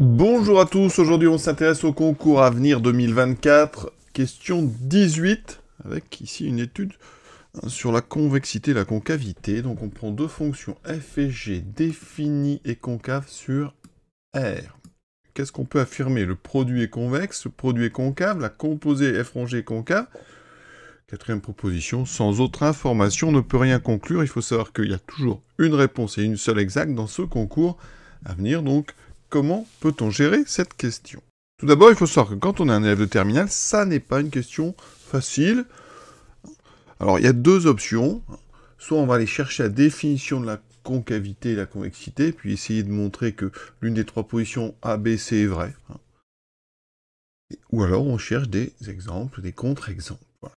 Bonjour à tous, aujourd'hui on s'intéresse au concours Avenir 2024, question 18, avec ici une étude sur la convexité et la concavité. Donc on prend deux fonctions f et g définies et concaves sur R. Qu'est-ce qu'on peut affirmer? Le produit est convexe, le produit est concave, la composée f rongée est concave. Quatrième proposition, sans autre information, on ne peut rien conclure. Il faut savoir qu'il y a toujours une réponse et une seule exacte dans ce concours Avenir, donc comment peut-on gérer cette question? Tout d'abord, il faut savoir que quand on est un élève de terminale, ça n'est pas une question facile. Alors, il y a deux options. Soit on va aller chercher la définition de la concavité et la convexité, puis essayer de montrer que l'une des trois positions A, B, C est vraie. Ou alors on cherche des exemples, des contre-exemples. Voilà.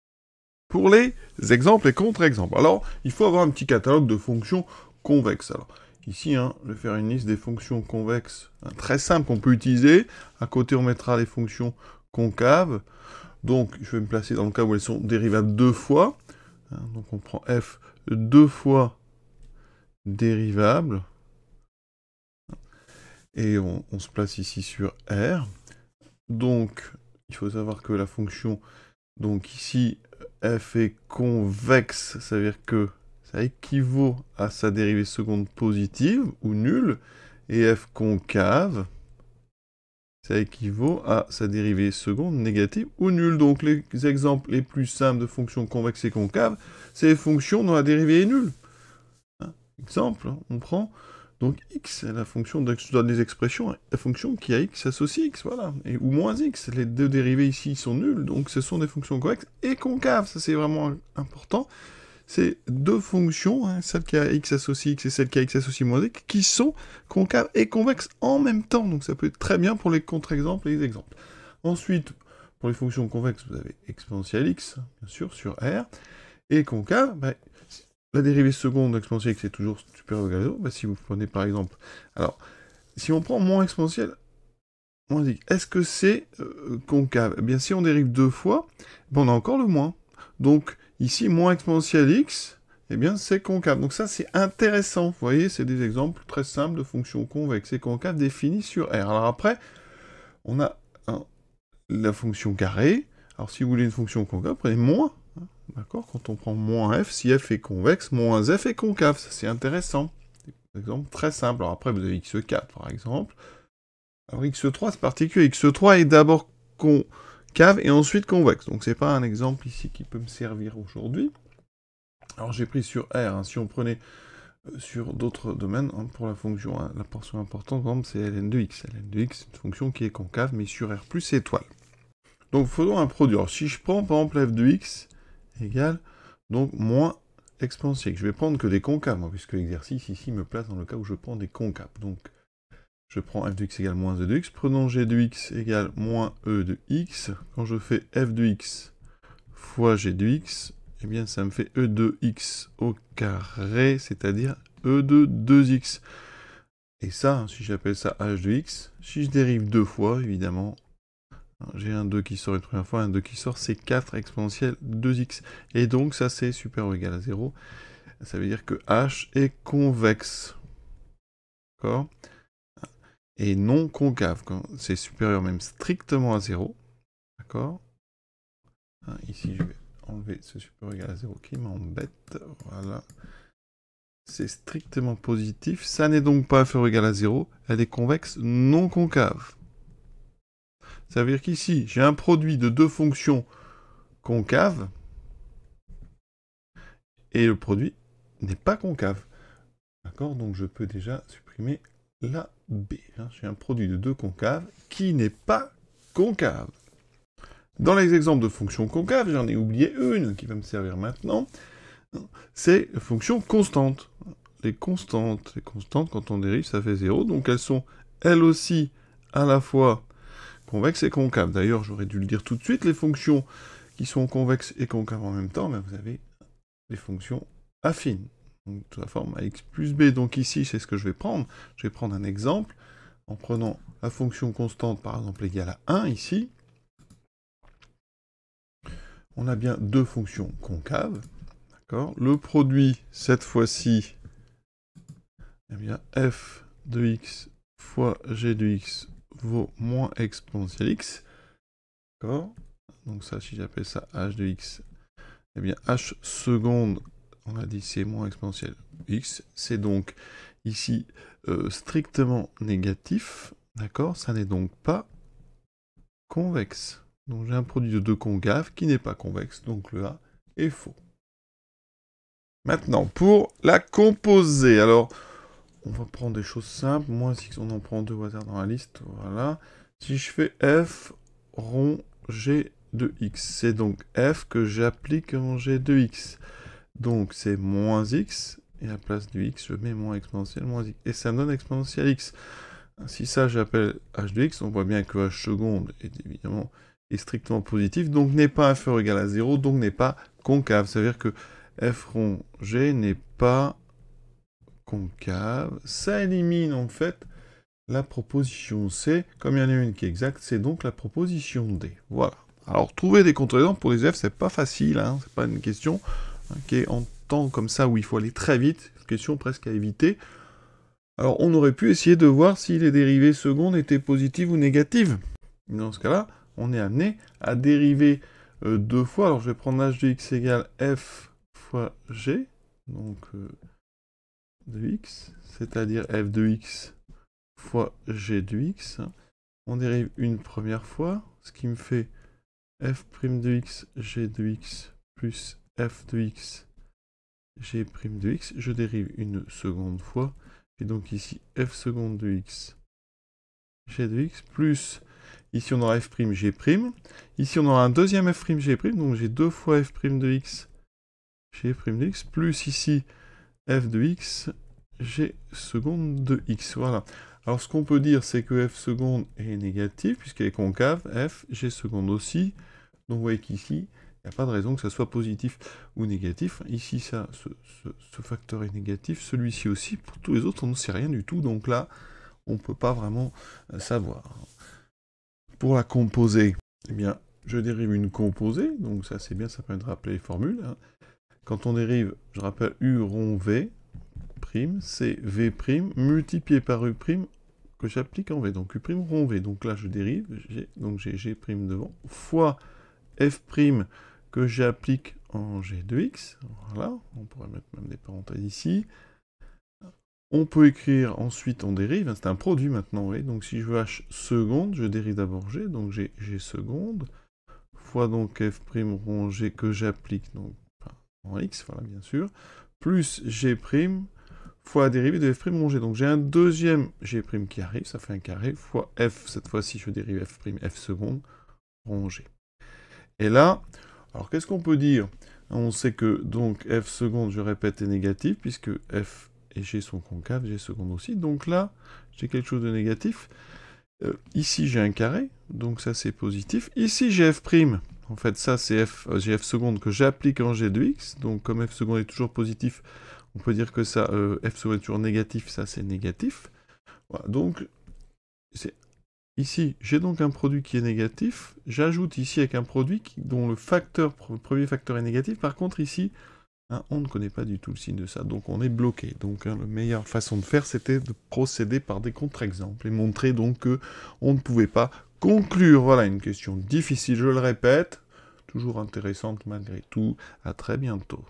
Pour les exemples et contre-exemples, alors il faut avoir un petit catalogue de fonctions convexes. Alors, ici, je vais faire une liste des fonctions convexes très simples qu'on peut utiliser. À côté, on mettra les fonctions concaves. Donc, je vais me placer dans le cas où elles sont dérivables deux fois. Donc, on prend f deux fois dérivable. Et on se place ici sur R. Donc, il faut savoir que la fonction, donc ici, f est convexe, ça veut dire que ça équivaut à sa dérivée seconde positive, ou nulle, et f concave, ça équivaut à sa dérivée seconde négative ou nulle. Donc les exemples les plus simples de fonctions convexes et concaves, c'est les fonctions dont la dérivée est nulle. Exemple, on prend donc x, la fonction, je donne les expressions, la fonction qui a x associe x, voilà, ou moins x, les deux dérivées ici sont nulles, donc ce sont des fonctions convexes et concaves, ça c'est vraiment important. C'est deux fonctions, celle qui a x associe x et celle qui a x associe moins x, qui sont concaves et convexes en même temps, donc ça peut être très bien pour les contre-exemples et les exemples. Ensuite, pour les fonctions convexes, vous avez exponentielle x, bien sûr, sur R, et concave, la dérivée seconde exponentielle x est toujours supérieure ou égale à 0. Si vous prenez par exemple... Alors, si on prend moins exponentielle, moins x, est-ce que c'est concave? Eh bien, si on dérive deux fois, on a encore le moins. Donc, ici, moins exponentielle x, eh bien, c'est concave. Donc ça, c'est intéressant. Vous voyez, c'est des exemples très simples de fonctions convexes et concaves définies sur R. Alors après, on a la fonction carrée. Alors, si vous voulez une fonction concave, prenez moins. D'accord? Quand on prend moins f, si f est convexe, moins f est concave. Ça, c'est intéressant. Exemple très simple. Alors après, vous avez x4, par exemple. Alors x3, c'est particulier. x3 est d'abord concave et ensuite convexe. Donc c'est pas un exemple ici qui peut me servir aujourd'hui. Alors j'ai pris sur R. Si on prenait sur d'autres domaines, pour la fonction, la portion importante, par exemple, c'est ln de x. ln de x, c'est une fonction qui est concave, mais sur R plus étoile. Donc faisons un produit. Alors si je prends par exemple f de x égale donc moins exponentielle. Je vais prendre que des concaves, puisque l'exercice ici me place dans le cas où je prends des concaves. Donc je prends f de x égale moins e de x. Prenons g de x égale moins e de x. Quand je fais f de x fois g de x, eh bien ça me fait e de x au carré, c'est-à-dire e de 2x. Et ça, si j'appelle ça h de x, si je dérive deux fois, évidemment, j'ai un 2 qui sort une première fois, un 2 qui sort, c'est 4 exponentielle 2x. Et donc ça c'est supérieur ou égal à 0. Ça veut dire que h est convexe. D'accord? Et non concave. Quand c'est supérieur même strictement à 0. D'accord? Ici je vais enlever ce supérieur ou égal à 0 qui m'embête. Voilà. C'est strictement positif. Ça n'est donc pas inférieur ou égal à 0. Elle est convexe non concave. Ça veut dire qu'ici, j'ai un produit de deux fonctions concaves, et le produit n'est pas concave. D'accord? Donc je peux déjà supprimer la B. J'ai un produit de deux concaves qui n'est pas concave. Dans les exemples de fonctions concaves, j'en ai oublié une qui va me servir maintenant. C'est la fonction constante. Les constantes, quand on dérive, ça fait 0. Donc elles sont, elles aussi, à la fois convexes et concaves. D'ailleurs, j'aurais dû le dire tout de suite, les fonctions qui sont convexes et concaves en même temps, mais vous avez les fonctions affines. Donc, sous la forme ax plus b. Donc ici, c'est ce que je vais prendre. Je vais prendre un exemple en prenant la fonction constante, par exemple, égale à 1, ici. On a bien deux fonctions concaves. D'accord? Le produit, cette fois-ci, eh bien, f de x fois g de x vaut moins exponentielle x. D'accord? Donc ça, si j'appelle ça h de x, eh bien h seconde, on a dit c'est moins exponentielle x, c'est donc ici strictement négatif, d'accord? Ça n'est donc pas convexe. Donc j'ai un produit de deux concaves qui n'est pas convexe, donc le A est faux. Maintenant, pour la composée, alors, on va prendre des choses simples, moins x, on en prend deux au hasard dans la liste, voilà. Si je fais f rond g de x, c'est donc f que j'applique en g de x. Donc c'est moins x, et à la place du x, je mets moins exponentielle moins x. Et ça me donne exponentielle x. Si ça, j'appelle h de x, on voit bien que h seconde est évidemment strictement positif, donc n'est pas inférieur ou égal à 0, donc n'est pas concave. Ça veut dire que f rond g n'est pas concave. Ça élimine en fait la proposition C. Comme il y en a une qui est exacte, c'est donc la proposition D. Voilà. Alors, trouver des contre-exemples pour les F, c'est pas facile, hein, c'est pas une question qui est en temps comme ça où il faut aller très vite, une question presque à éviter. Alors, on aurait pu essayer de voir si les dérivées secondes étaient positives ou négatives. Dans ce cas-là, on est amené à dériver deux fois. Alors, je vais prendre h de x égale f fois g, donc de x, c'est-à-dire f de x fois g de x. On dérive une première fois, ce qui me fait f' de x, g de x, plus f de x, g' de x. Je dérive une seconde fois, et donc ici f seconde de x, g de x, plus, ici on aura f', g'. Ici on aura un deuxième f', g', donc j'ai deux fois f' de x, g' de x, plus ici f de x, g seconde de x. Voilà. Alors ce qu'on peut dire, c'est que f seconde est négative, puisqu'elle est concave, f, g seconde aussi. Donc vous voyez qu'ici, il n'y a pas de raison que ça soit positif ou négatif. Ici, ça, ce facteur est négatif, celui-ci aussi. Pour tous les autres, on ne sait rien du tout, donc là, on ne peut pas vraiment savoir. Pour la composée, eh bien, je dérive une composée, donc ça c'est bien, ça permet de rappeler les formules. Hein. Quand on dérive, je rappelle u rond v', c'est v', multiplié par u', que j'applique en v, donc u' rond v. Donc là, je dérive, donc j'ai g' devant, fois f' que j'applique en g de x, voilà, on pourrait mettre même des parenthèses ici. On peut écrire, ensuite on dérive, hein, c'est un produit maintenant, vous voyez, donc si je veux h seconde, je dérive d'abord g, donc j'ai g seconde, fois donc f' rond g que j'applique donc en x, voilà bien sûr, plus g' fois la dérivée de f' rond g, donc j'ai un deuxième g' qui arrive, ça fait un carré, fois f, cette fois-ci je dérive f' seconde rond g. Et là, alors qu'est-ce qu'on peut dire? On sait que donc f seconde, je répète, est négatif, puisque f et g sont concaves, g seconde aussi. Donc là, j'ai quelque chose de négatif. Ici, j'ai un carré, donc ça c'est positif. Ici, j'ai f'. En fait, ça c'est j'ai f seconde que j'applique en g de x. Donc comme f seconde est toujours positif, on peut dire que ça, f seconde est toujours négatif, ça c'est négatif. Voilà, donc c'est... Ici, j'ai donc un produit qui est négatif. J'ajoute ici avec un produit dont le premier facteur est négatif. Par contre, ici, hein, on ne connaît pas du tout le signe de ça. Donc, on est bloqué. Donc, hein, la meilleure façon de faire, c'était de procéder par des contre-exemples et montrer donc qu'on ne pouvait pas conclure. Voilà, une question difficile, je le répète. Toujours intéressante malgré tout. À très bientôt.